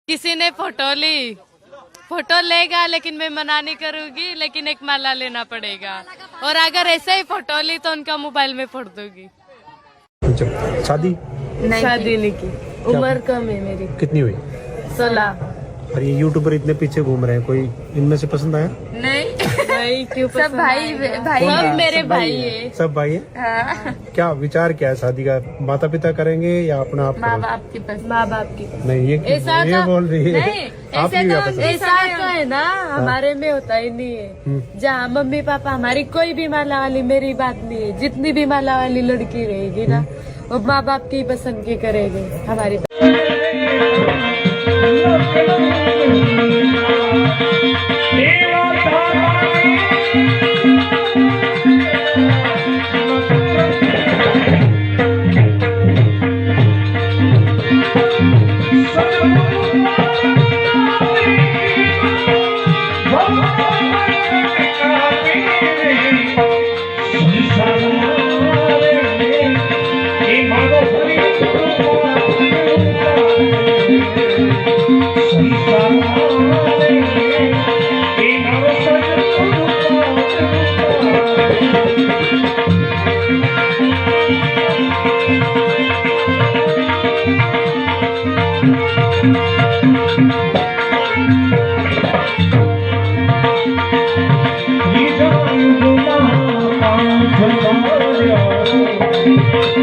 किसी ने फोटो ली, फोटो लेगा लेकिन मैं मना नहीं करूंगी, लेकिन एक माला लेना पड़ेगा। और अगर ऐसे ही फोटो ली तो उनका मोबाइल में फोड़ दूंगी। शादी शादी नहीं की, उम्र कम है मेरी, कितनी हुई? 16। और ये यूट्यूबर इतने पीछे घूम रहे हैं, कोई इनमें से पसंद आया? नहीं क्यों? सब भाई भाई सब मेरे भाई है। सब भाई है। हाँ, क्या विचार क्या है शादी का? माता पिता करेंगे या अपना आप माँ करोगे? बाप की पसंद। माँ बाप की नहीं ये ऐसा ये तो- बोल रही है। नहीं, आपकी ऐसे क्या तो पसंद? ऐसा तो है ना, हमारे में होता ही नहीं है। जहाँ मम्मी पापा हमारी कोई भी माला वाली मेरी बात नहीं है, जितनी भी माला वाली लड़की रहेगी ना वो माँ बाप की पसंद की करेगी हमारी। He's